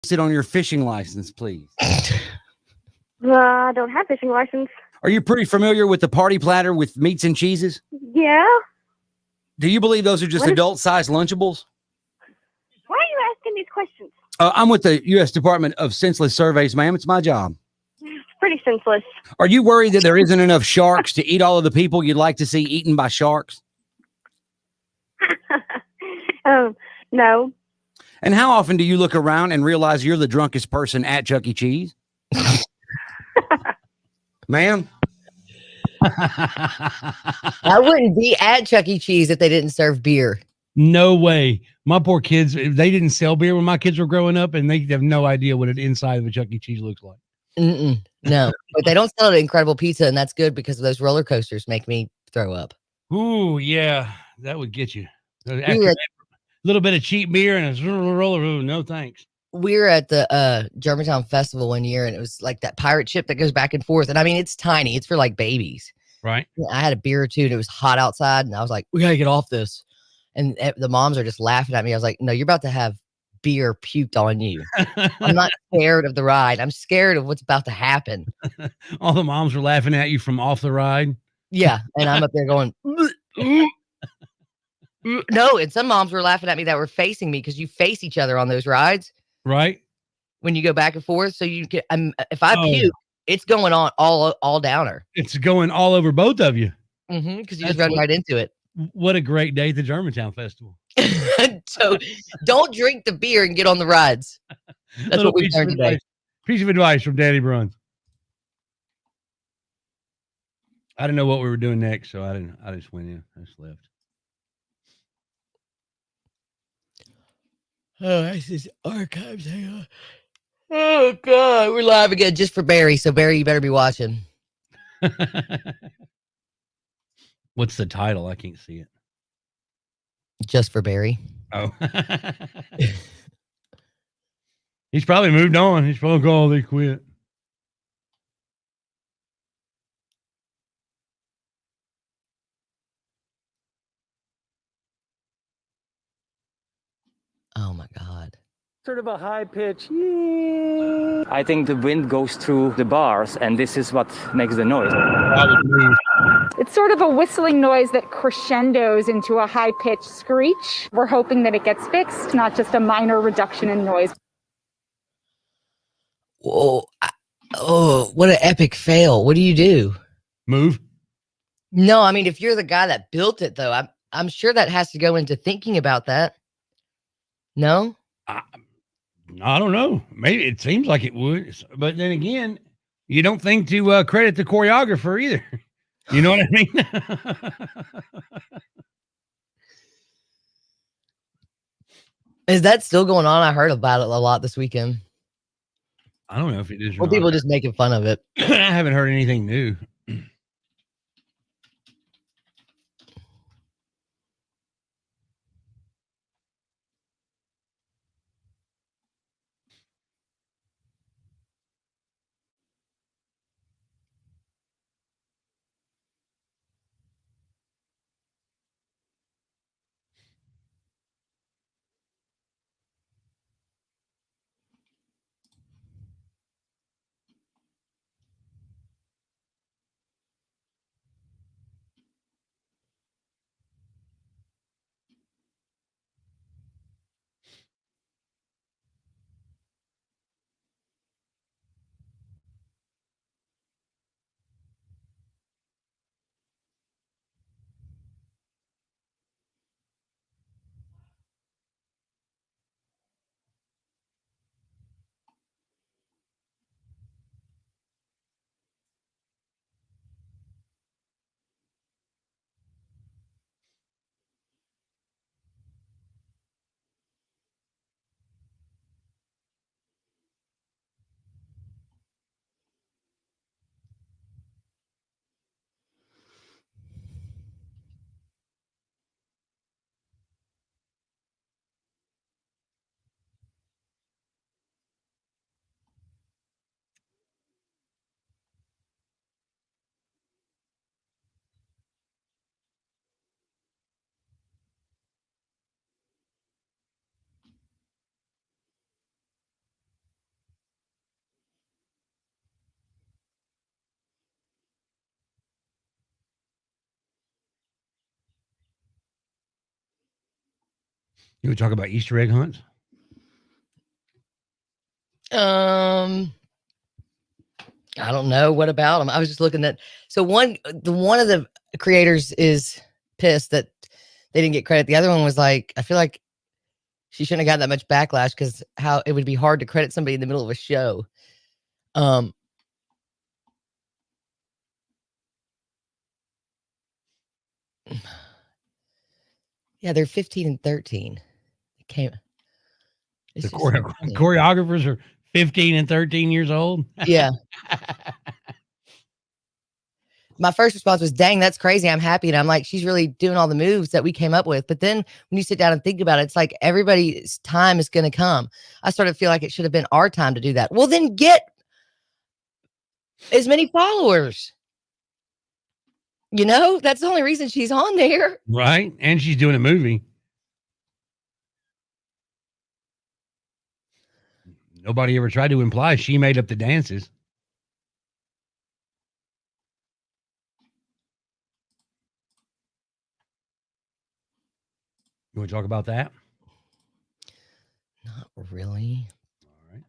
Sit on your fishing license, please. I don't have fishing license. Are you pretty familiar with the party platter with meats and cheeses? Yeah. Do you believe those are just What is- adult-sized Lunchables? Why are you asking these questions? I'm with the U.S. Department of Senseless Surveys, ma'am. It's my job. It's pretty senseless. Are you worried that there isn't enough sharks to eat all of the people you'd like to see eaten by sharks? No. And how often do you look around and realize you're the drunkest person at Chuck E. Cheese? Ma'am? I wouldn't be at Chuck E. Cheese if they didn't serve beer. No way. My poor kids, they didn't sell beer when my kids were growing up, and they have no idea what an inside of a Chuck E. Cheese looks like. No, but they don't sell Incredible Pizza, and that's good because those roller coasters make me throw up. Ooh, yeah, that would get you. We After were, a little bit of cheap beer and a roller, ooh, no thanks. we were at the Germantown Festival one year, and it was like that pirate ship that goes back and forth. And I mean, it's tiny; it's for like babies. Right. I had a beer or two, and it was hot outside, and I was like, "We gotta get off this." And the moms are just laughing at me. I was like, "No, you're about to have beer puked on you." I'm not scared of the ride. I'm scared of what's about to happen. All the moms were laughing at you from off the ride. Yeah, and I'm up there going, no. And some moms were laughing at me that were facing me because you face each other on those rides Right. when you go back and forth. So you can, if I puke, it's going on all downer. It's going all over both of you. Because you just run right into it. What a great day at the Germantown Festival. So don't drink the beer and get on the rides. That's what we learned today. Piece of advice from Daddy Bruns. I didn't know what we were doing next, so I just went in. I just left. Oh, this is archives. Hang on. Oh God, we're live again just for Barry. So Barry, you better be watching. What's the title? I can't see it. Just for Barry. Oh. He's probably moved on. He's probably they quit. Oh my God. Sort of a high pitch. Yeah. I think the wind goes through the bars, and this is what makes the noise. It's sort of a whistling noise that crescendos into a high-pitched screech. We're hoping that it gets fixed, not just a minor reduction in noise. Whoa. Oh, what an epic fail. What do you do? Move? No, I mean, if you're the guy that built it, though, I'm sure that has to go into thinking about that. No? I don't know. Maybe it seems like it would. But then again, you don't think to credit the choreographer either. You know what I mean? Is that still going on? I heard about it a lot this weekend. I don't know if it is. Well, people just making fun of it. I haven't heard anything new. You would talk about Easter egg hunts? I don't know. What about them? I was just looking at one of the creators is pissed that they didn't get credit. The other one was like, I feel like she shouldn't have got that much backlash because how it would be hard to credit somebody in the middle of a show. Yeah, they're 15 and 13. It came. The choreographers are 15 and 13 years old. Yeah. My first response was, dang, that's crazy. I'm happy. And I'm like, she's really doing all the moves that we came up with. But then when you sit down and think about it, it's like everybody's time is going to come. I sort of feel like it should have been our time to do that. Well, then get as many followers. You know, that's the only reason she's on there. Right. And she's doing a movie. Nobody ever tried to imply she made up the dances. You want to talk about that? Not really. All right.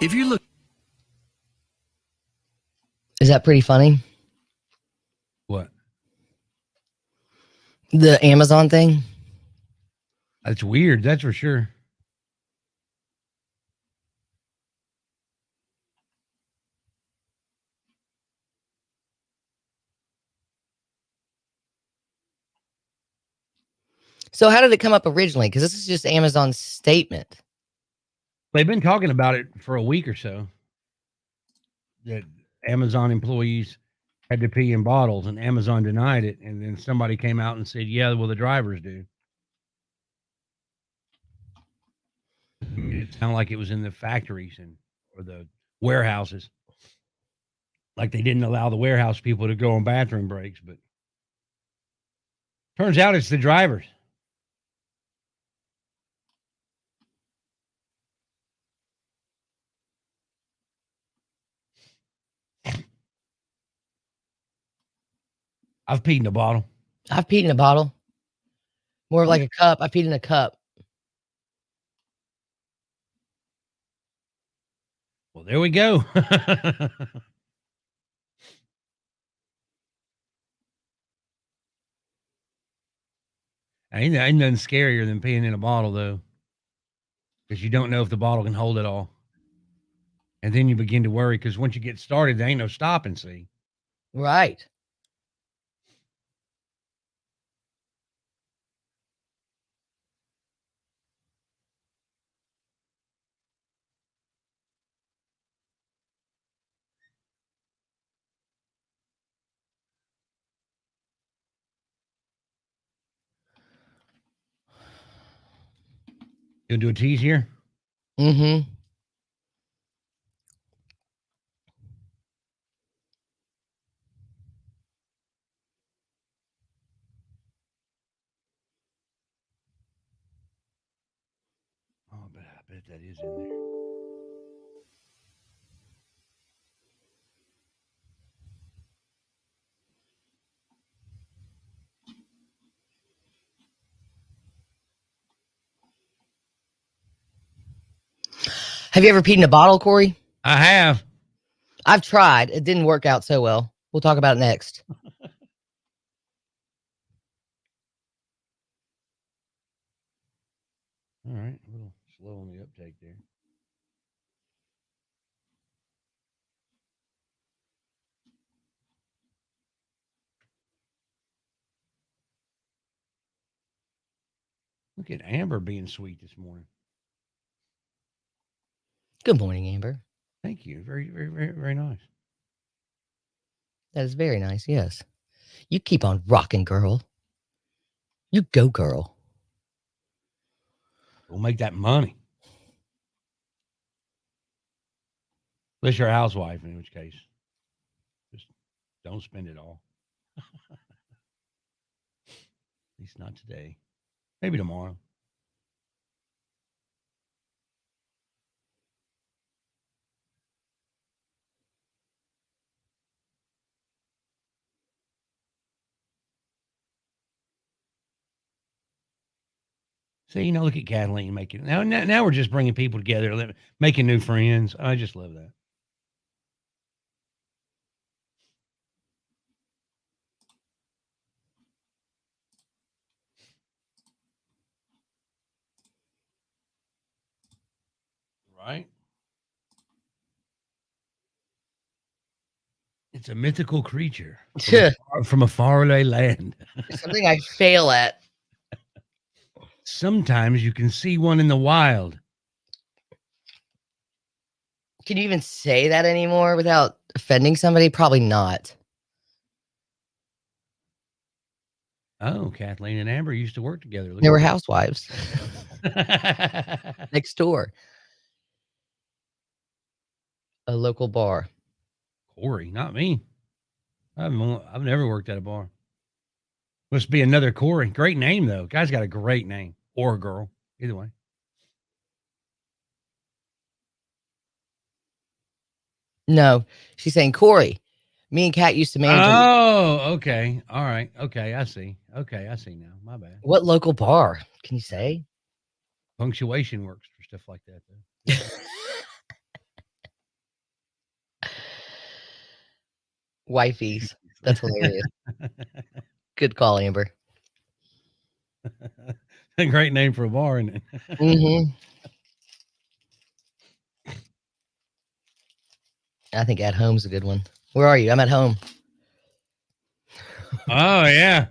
If you look, Is that pretty funny? What? The Amazon thing? That's weird. That's for sure. So how did it come up originally? Because this is just Amazon's statement. They've been talking about it for a week or so. That Amazon employees had to pee in bottles, and Amazon denied it. And then somebody came out and said, "Yeah, well, the drivers do." It sounded like it was in the factories or the warehouses. Like they didn't allow the warehouse people to go on bathroom breaks, but turns out it's the drivers. I've peed in a bottle. I've peed in a bottle. More of like a cup. I peed in a cup. Well, there we go. Ain't nothing scarier than peeing in a bottle, though, because you don't know if the bottle can hold it all. And then you begin to worry because once you get started, there ain't no stopping, see? Right. You'll do a tease here? Mm-hmm. Oh, but I bet that is in there. Have you ever peed in a bottle, Corey? I have. I've tried. It didn't work out so well. We'll talk about it next. All right. A little slow on the uptake there. Look at Amber being sweet this morning. Good morning, Amber. Thank you. Very, very, very, very nice. That is very nice. Yes. You keep on rocking, girl. You go, girl. We'll make that money. Unless you're a housewife, in which case, just don't spend it all. At least not today. Maybe tomorrow. See, look at Kathleen making now we're just bringing people together, making new friends. I just love that. Right? It's a mythical creature from a faraway land. Something I fail at. Sometimes you can see one in the wild. Can you even say that anymore without offending somebody? Probably not. Oh, Kathleen and Amber used to work together. Look They at were that. housewives next door. A local bar. Corey, not me. I've never worked at a bar. Must be another Corey. Great name though. Guy's got a great name, or a girl. Either way. No, she's saying Corey. Me and Kat used to manage. Oh, okay. All right. Okay, I see. Okay, I see now. My bad. What local bar? Can you say? Punctuation works for stuff like that though. Wifeys. That's hilarious. Good call, Amber. A great name for a bar, isn't it? Mm-hmm. I think At Home's a good one. Where are you? I'm at home. Oh yeah.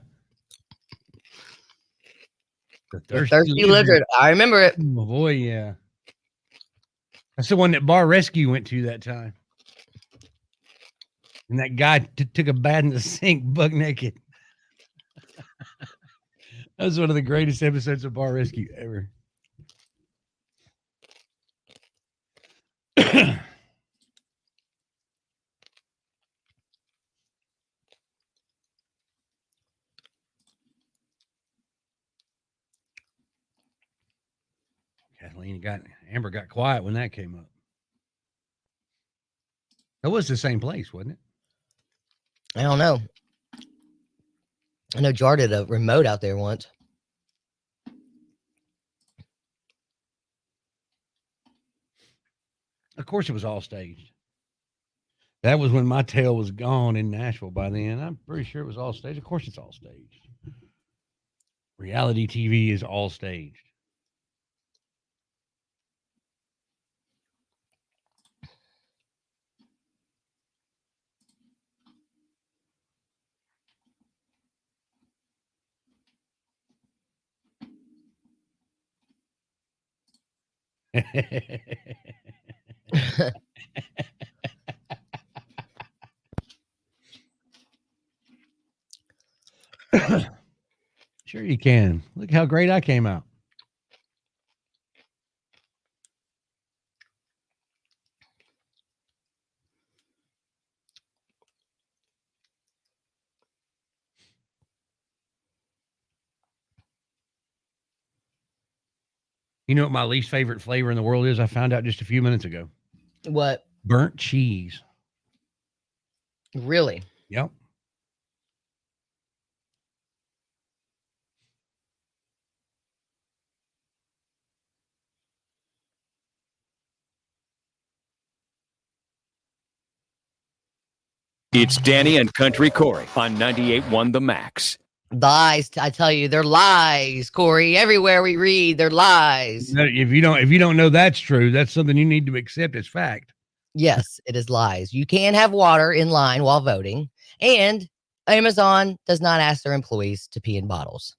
The The Thirsty Lizard. I remember it. Oh boy, yeah. That's the one that Bar Rescue went to that time. And that guy took a bath in the sink, buck naked. That was one of the greatest episodes of Bar Rescue ever. Amber got quiet when that came up. That was the same place, wasn't it? I don't know. I know Jar did a remote out there once. Of course, it was all staged. That was when my tail was gone in Nashville by then. I'm pretty sure it was all staged. Of course, it's all staged. Reality TV is all staged. Sure you can. Look how great I came out. You know what my least favorite flavor in the world is? I found out just a few minutes ago. What? Burnt cheese. Really? Yep. It's Danny and Country Corey on 98.1 The Max. Lies. I tell you, they're lies, Corey. Everywhere we read, they're lies. If you don't know that's true, that's something you need to accept as fact. Yes, it is lies. You can have water in line while voting, and Amazon does not ask their employees to pee in bottles.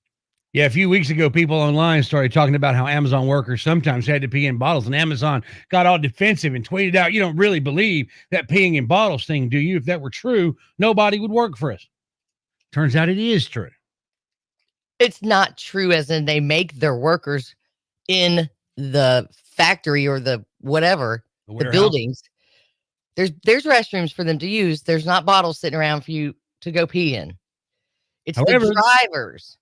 Yeah, a few weeks ago, people online started talking about how Amazon workers sometimes had to pee in bottles, and Amazon got all defensive and tweeted out, "You don't really believe that peeing in bottles thing, do you? If that were true, nobody would work for us." Turns out it is true. It's not true, as in they make their workers in the factory or the whatever, the warehouse. buildings. There's restrooms for them to use. There's not bottles sitting around for you to go pee in. It's However, the drivers.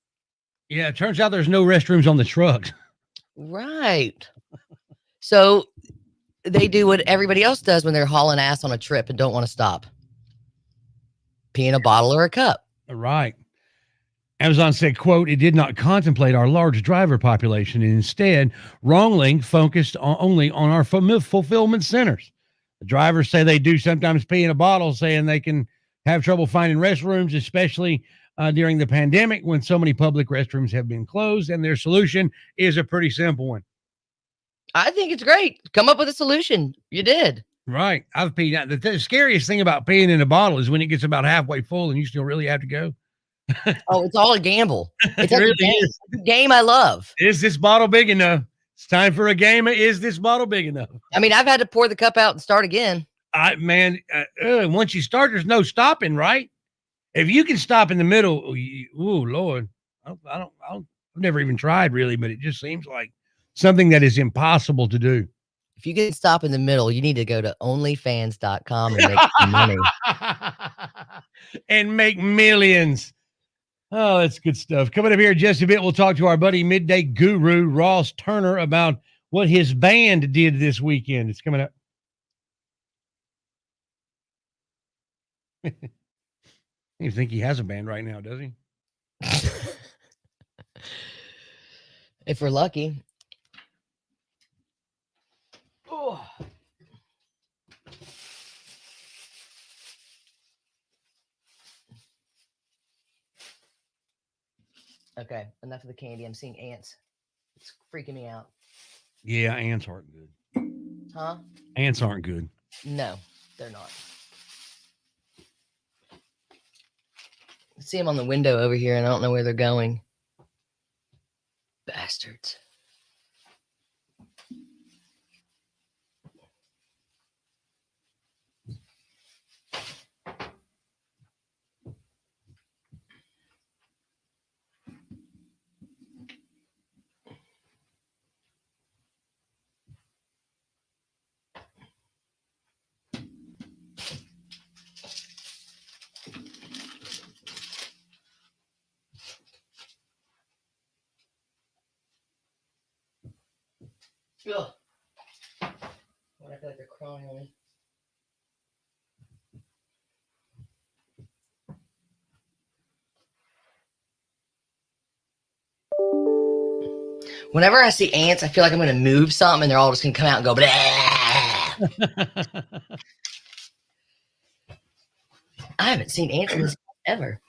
Yeah, it turns out there's no restrooms on the trucks. Right. So they do what everybody else does when they're hauling ass on a trip and don't want to stop. Pee in a bottle or a cup. Right. Amazon said, quote, it did not contemplate our large driver population and instead wrongly focused only on our fulfillment centers. The drivers say they do sometimes pee in a bottle, saying they can have trouble finding restrooms, especially during the pandemic when so many public restrooms have been closed. And their solution is a pretty simple one. I think it's great. Come up with a solution. You did. Right. I've peed out. The scariest thing about peeing in a bottle is when it gets about halfway full and you still really have to go. Oh, it's all a gamble. It's It like really a game. is. It's a game I love. Is this bottle big enough? It's time for a game. Is this bottle big enough? I mean, I've had to pour the cup out and start again. Once you start, there's no stopping, right? If you can stop in the middle, Lord, I've never even tried really, but it just seems like something that is impossible to do. If you can stop in the middle, you need to go to onlyfans.com and make some money. And make millions. Oh, that's good stuff. Coming up here in just a bit, we'll talk to our buddy midday guru, Ross Turner, about what his band did this weekend. It's coming up. You think he has a band right now, does he? If we're lucky. Oh. Okay, enough of the candy. I'm seeing ants. It's freaking me out. Yeah, ants aren't good. Huh? Ants aren't good. No, they're not. I see them on the window over here, and I don't know where they're going. Bastards. Ugh. I feel like they're crawling on me. Whenever I see ants, I feel like I'm going to move something and they're all just going to come out and go, blah. I haven't seen ants in this ever.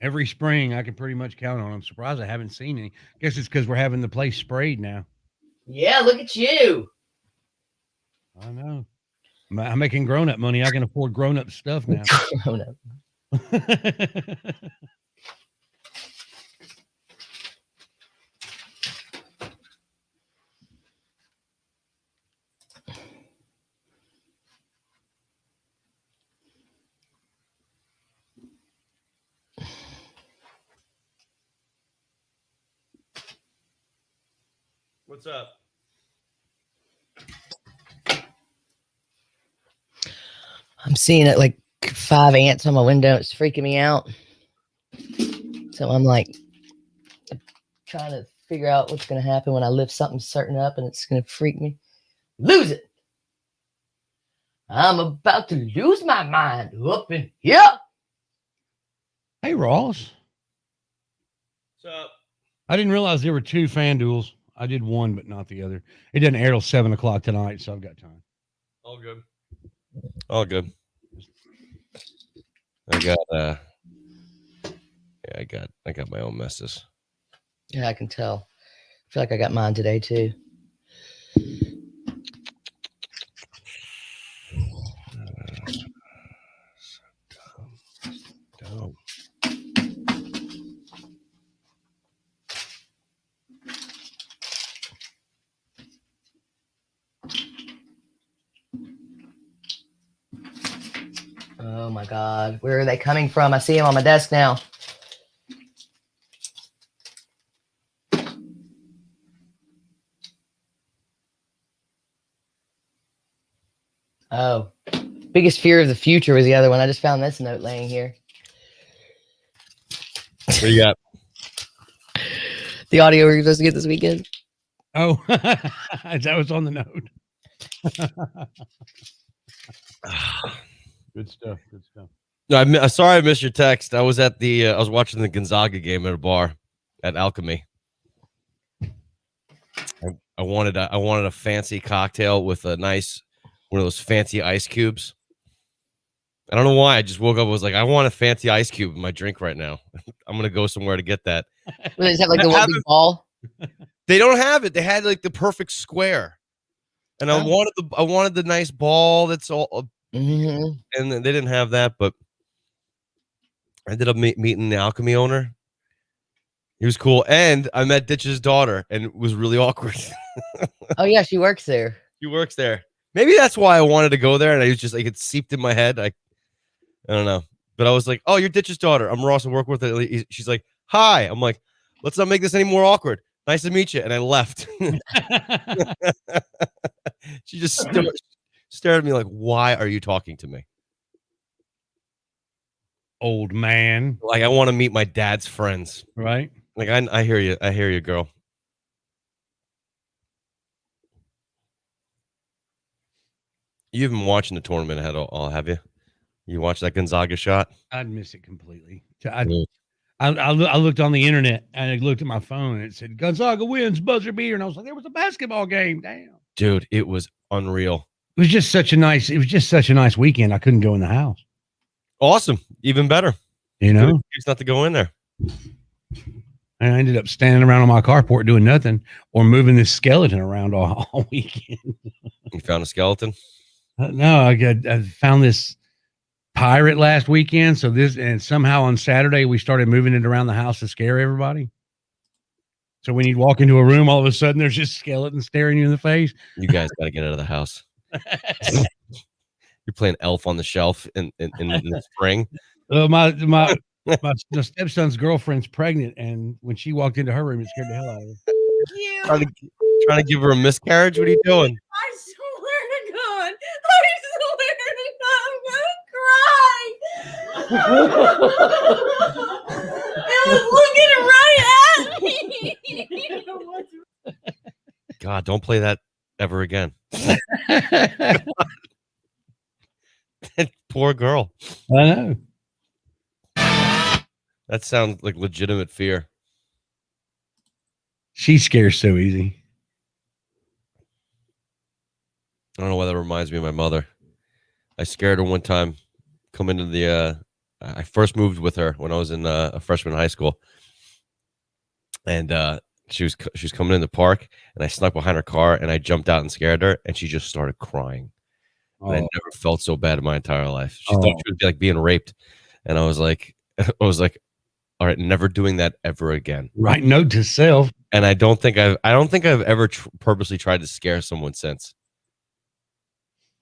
Every spring, I can pretty much count on them. I'm surprised I haven't seen any. Guess it's because we're having the place sprayed now. Yeah, look at you. I know. I'm making grown-up money. I can afford grown-up stuff now. Oh, no. What's up? I'm seeing it like 5 ants on my window. It's freaking me out. So I'm like trying to figure out what's going to happen when I lift something certain up and it's going to freak me. Lose it. I'm about to lose my mind up in here. Hey, Ross. What's up? I didn't realize there were 2 fan duels. I did one, but not the other. It doesn't air till 7 o'clock tonight, so I've got time. All good. All good. I got my own messes. Yeah, I can tell. I feel like I got mine today too. Dumb. Oh my God. Where are they coming from? I see them on my desk now. Oh, biggest fear of the future was the other one. I just found this note laying here. What you got? The audio we're supposed to get this weekend. Oh, that was on the note. Good stuff. Good stuff. No, I'm sorry I missed your text. I was at the I was watching the Gonzaga game at a bar at Alchemy. I wanted a fancy cocktail with a nice one of those fancy ice cubes. I don't know why. I just woke up and was like, I want a fancy ice cube in my drink right now. I'm gonna go somewhere to get that. Well, they just have like the one big ball. They don't have it. They had like the perfect square, and I wanted the nice ball that's all. Mm-hmm. And they didn't have that, but I ended up meeting the Alchemy owner. He was cool, and I met Ditch's daughter, and it was really awkward. Oh yeah, she works there. She works there. Maybe that's why I wanted to go there, and I was just like, it seeped in my head. I don't know, but I was like, "Oh, you're Ditch's daughter. I'm Ross. I work with her." She's like, "Hi." I'm like, "Let's not make this any more awkward. Nice to meet you." And I left. She just stared at me like, "Why are you talking to me?" Old man. Like, I want to meet my dad's friends. Right. Like, I hear you. I hear you, girl. You've been watching the tournament at all, have you? You watched that Gonzaga shot? I'd miss it completely. I looked on the internet and I looked at my phone and it said Gonzaga wins, buzzer beater, and I was like, there was a basketball game. Damn. Dude, it was unreal. It was just such a nice weekend. I couldn't go in the house. Awesome. Even better. You know? It's not to go in there. And I ended up standing around on my carport doing nothing or moving this skeleton around all weekend. You found a skeleton? No, I found this pirate last weekend. So somehow on Saturday we started moving it around the house to scare everybody. So when you walk into a room, all of a sudden there's just skeleton staring you in the face. You guys got to get out of the house. You're playing Elf on the Shelf in the spring. My stepson's girlfriend's pregnant, and when she walked into her room, it scared the hell out of her. Trying to give her a miscarriage? What are you doing? I swear to God. I'm gonna cry. It was looking right at me. God, don't play that ever again. Poor girl. I know. That sounds like legitimate fear. She scares so easy. I don't know why that reminds me of my mother. I scared her one time. Come into the I first moved with her when I was in a freshman in high school, and she was coming in the park, and I snuck behind her car, and I jumped out and scared her, and she just started crying. Oh. And I never felt so bad in my entire life. She thought she would be like being raped, and I was like, all right, never doing that ever again. Right, note to self. And I don't think I've ever purposely tried to scare someone since.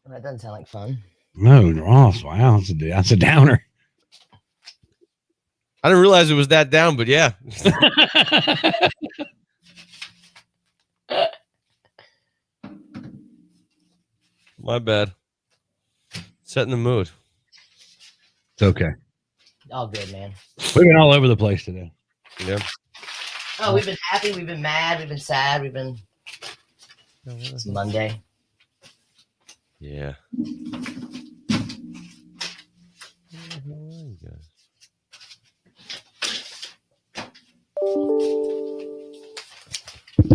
That doesn't sound like fun. No, Ross. Wow, that's a downer. I didn't realize it was that down, but yeah. My bad. Setting the mood. It's okay. All good, man. We've been all over the place today. Yeah. Oh, we've been happy, we've been mad, we've been sad, it's Monday. Yeah.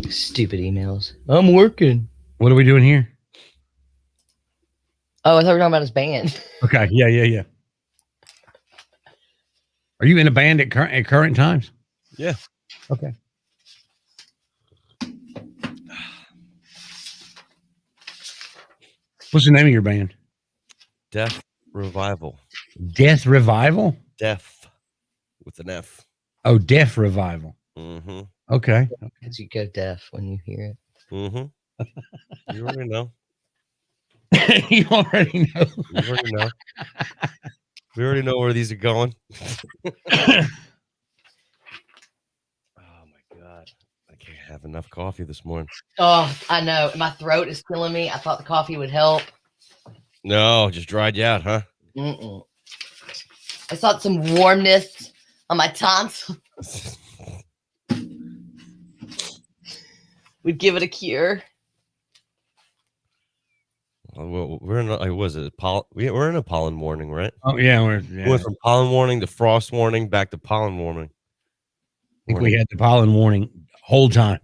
Stupid emails. I'm working. What are we doing here? Oh, I thought we were talking about his band. Okay. Yeah. Are you in a band at current times? Yeah. Okay. What's the name of your band? Death Revival. Death Revival? Death with an F. Oh, Deaf Revival. Mm-hmm. Okay. Because you go deaf when you hear it. Mm-hmm. You already know. You already know. You already know. We already know where these are going. Oh my God. I can't have enough coffee this morning. Oh, I know. My throat is killing me. I thought the coffee would help. No, just dried you out, huh? Mm-mm. I thought some warmness on my tonsils would give it a cure. Well, we're in. Was it we're in a pollen warning, right? Oh yeah, We went from pollen warning to frost warning back to pollen warning. I think we had the pollen warning whole time.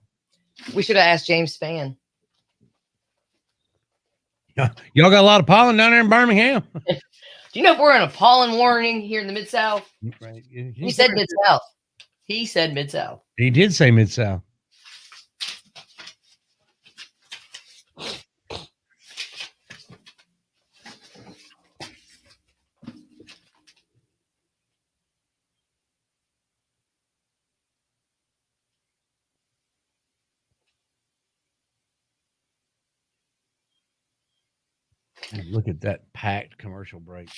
We should have asked James Spann. Y'all got a lot of pollen down there in Birmingham. Do you know if we're in a pollen warning here in the Mid-South? Right. He said Mid-South. He said Mid-South. He did say Mid-South. Look at that packed commercial break.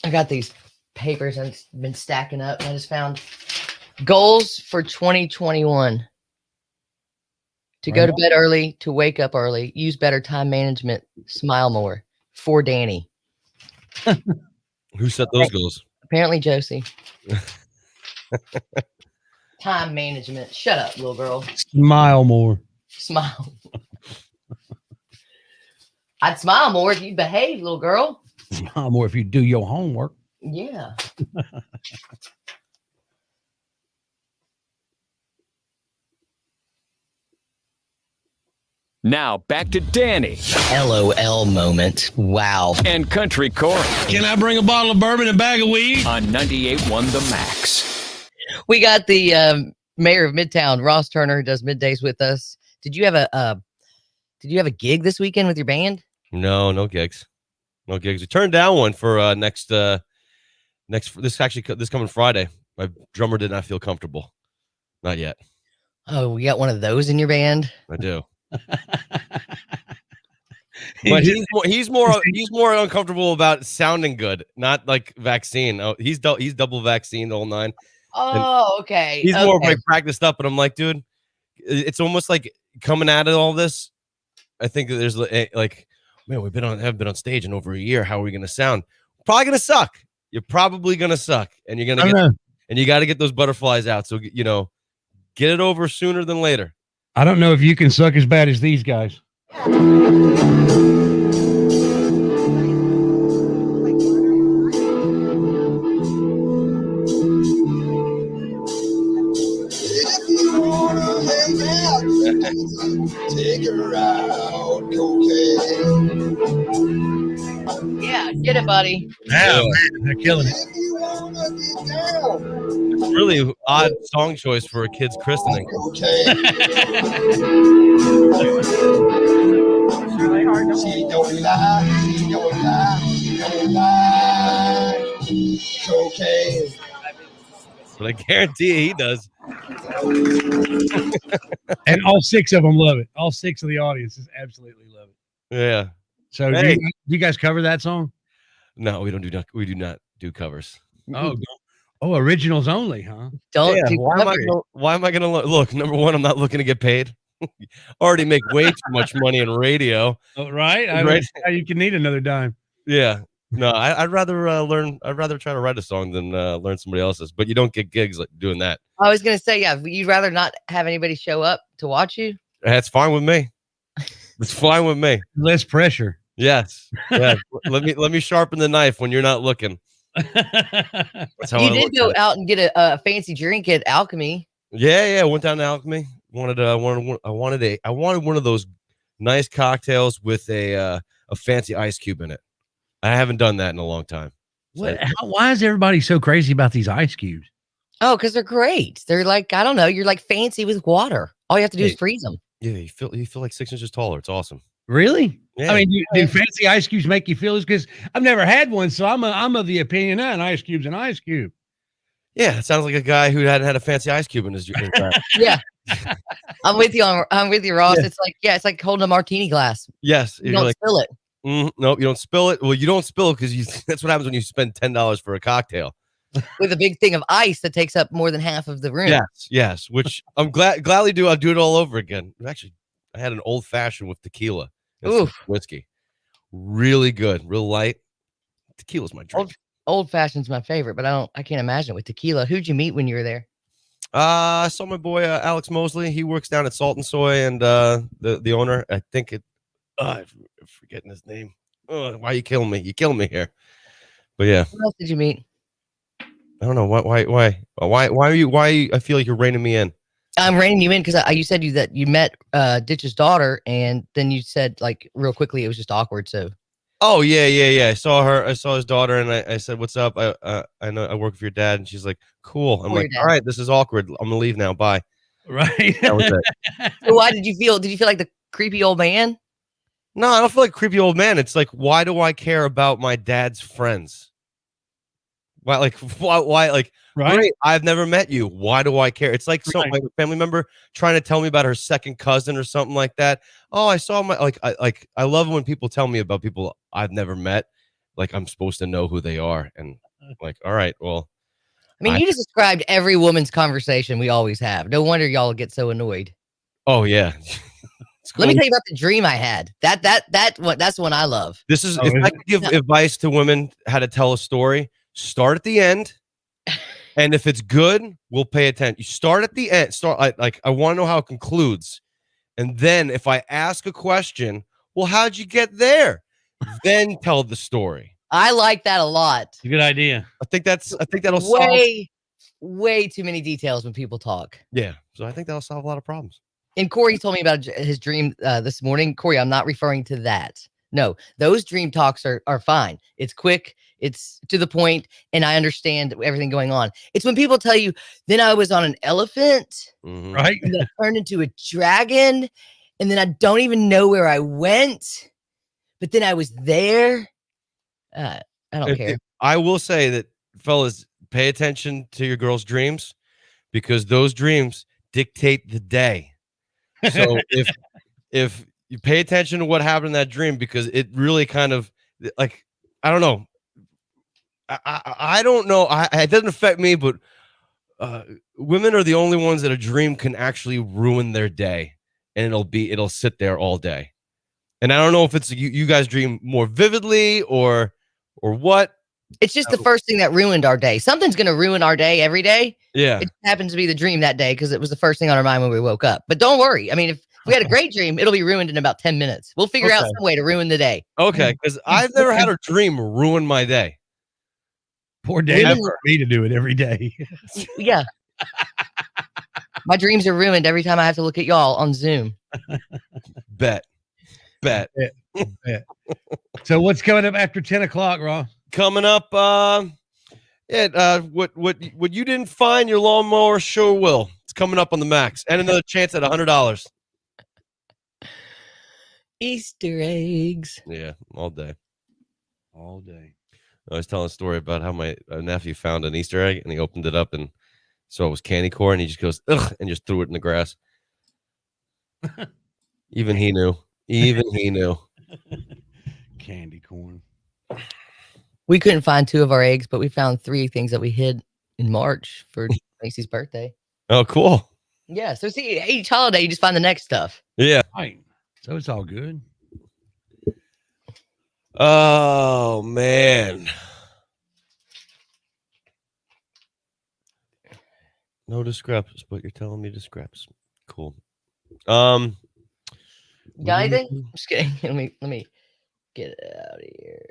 I got these papers I've been stacking up. And I just found goals for 2021. To go to bed early, to wake up early, use better time management, smile more. For Danny. Who set those goals? Apparently Josie. Time management. Shut up, little girl. Smile more. Smile. I'd smile more if you behave, little girl. Smile more if you do your homework. Yeah. Now back to Danny LOL moment. Wow. and Country Corey Can I bring a bottle of bourbon and a bag of weed? on 98.1 The Max. We got the mayor of Midtown, Ross Turner, who does middays with us. Did you have a gig this weekend with your band? No gigs. No gigs. We turned down one for this coming Friday. My drummer did not feel comfortable. Not yet. Oh, we got one of those in your band? I do. But he's more uncomfortable about sounding good, not like vaccine. Oh, he's double vaccinated, all 9. Oh, okay. He's more like practiced up, and I'm like, dude, it's almost like coming out of all this. I think that there's like, man, haven't been on stage in over a year. How are we gonna sound? Probably gonna suck. You're probably gonna suck, and you're gonna you got to get those butterflies out. So get it over sooner than later. I don't know if you can suck as bad as these guys. Take her out, cocaine. Yeah, get it, buddy. Yeah, man, they're killing it. If you wanna get down, It's really odd song choice for a kid's christening. cocaine. She don't lie, she don't lie, she don't lie. Cocaine. But I guarantee he does. And all 6 of them love it. All 6 of the audiences absolutely love it. Yeah. So Hey. do you guys cover that song? No, we do not do covers. Oh, originals only, huh? Don't Yeah, do why am I gonna look? Number one, I'm not looking to get paid. Already make way too much money in radio. Oh, right. Right. You can need another dime. Yeah. No, I'd rather learn. I'd rather try to write a song than learn somebody else's. But you don't get gigs like doing that. I was gonna say, yeah, you'd rather not have anybody show up to watch you. That's fine with me. It's fine with me. Less pressure. Yes. Yeah. let me sharpen the knife when you're not looking. That's how You I did look go at it. out and get a fancy drink at Alchemy. Yeah. Went down to Alchemy. I wanted one of those nice cocktails with a fancy ice cube in it. I haven't done that in a long time. Why is everybody so crazy about these ice cubes? Oh, because they're great. They're like, I don't know, you're like fancy with water. All you have to do is freeze them. Yeah, you feel like 6 inches taller. It's awesome. Really? Yeah. I mean, do fancy ice cubes make you feel as? Because I've never had one, so I'm of the opinion an ice cube's an ice cube. Yeah, it sounds like a guy who hadn't had a fancy ice cube in his Yeah. I'm with you, Ross. Yeah. It's like holding a martini glass. Yes. You don't spill it. Nope, you don't spill it. Well, you don't spill because that's what happens when you spend $10 for a cocktail. With a big thing of ice that takes up more than half of the room. Yes. Which I'm gladly do. I'll do it all over again. Actually, I had an old fashioned with tequila and some whiskey. Really good, real light. Tequila's my drink. Old fashioned's my favorite, but I can't imagine it with tequila. Who'd you meet when you were there? I saw my boy Alex Mosley. He works down at Salt and Soy, and the owner. I think I'm forgetting his name. Why you killing me? You killing me here. But yeah, Who else did you meet? I don't know why are you I feel like you're reining me in. I'm reining you in because you said that you met Ditch's daughter, and then you said like real quickly it was just awkward. So Oh yeah. I saw her. I saw his daughter, and I said, "What's up? I know I work with your dad." And she's like, "Cool." I'm Cool, like, your "All dad. right, this is awkward. I'm gonna leave now. Bye." Right. That was it. So why did you feel? Did you feel like the creepy old man? No, I don't feel like a creepy old man. It's like, why do I care about my dad's friends? Why, like, why, like, Right. great, I've never met you. Why do I care? It's like some Right. like a family member trying to tell me about her second cousin or something like that. Oh, I saw my I love when people tell me about people I've never met. Like I'm supposed to know who they are, and like, all right, well, I mean, you just described every woman's conversation we always have. No wonder y'all get so annoyed. oh yeah. It's Let me cool. tell you about the dream I had. That's the one I love. This is Oh, if is I it? could give advice to women how to tell a story, start at the end. And if it's good, we'll pay attention. You start at the end. I want to know how it concludes. And then if I ask a question, well, how'd you get there? Then tell the story. I like that a lot. It's a good idea. I think that'll solve. Way too many details when people talk. Yeah. So I think that'll solve a lot of problems. And Corey told me about his dream this morning. Corey, I'm not referring to that. No, those dream talks are fine. It's quick, it's to the point, and I understand everything going on. It's when people tell you, then I was on an elephant, Mhm. Right. and then I turned into a dragon, and then I don't even know where I went, but then I was there. I don't care. I will say that, fellas, pay attention to your girls' dreams because those dreams dictate the day. So if you pay attention to what happened in that dream, because it really kind of like, I don't know. I don't know. It doesn't affect me, but women are the only ones that a dream can actually ruin their day, and it'll sit there all day. And I don't know if it's you guys dream more vividly or what. It's just the first thing that ruined our day. Something's going to ruin our day every day. Yeah. It happens to be the dream that day because it was the first thing on our mind when we woke up. But don't worry. I mean, if we had a great dream, it'll be ruined in about 10 minutes. We'll figure out Okay. some way to ruin the day. Okay, because I've never had a dream ruin my day. Poor Dave Women- for me to do it every day. Yeah. My dreams are ruined every time I have to look at y'all on Zoom. Bet. So what's coming up after 10 o'clock, Raw? Coming up, what you didn't find, your lawnmower sure will. It's coming up on the Max, and another chance at $100. Easter eggs. Yeah, all day. All day. I was telling a story about how my nephew found an Easter egg, and he opened it up and saw it was candy corn, and he just goes, ugh, and just threw it in the grass. Even he knew. Candy corn. We couldn't find 2 of our eggs, but we found 3 things that we hid in March for Macy's birthday. Oh, cool. Yeah. So see, each holiday, you just find the next stuff. Yeah. Right. So it's all good. Oh, man. No discreps, but you're telling me discreps. Cool. You got anything? I'm just kidding. Let me get it out of here.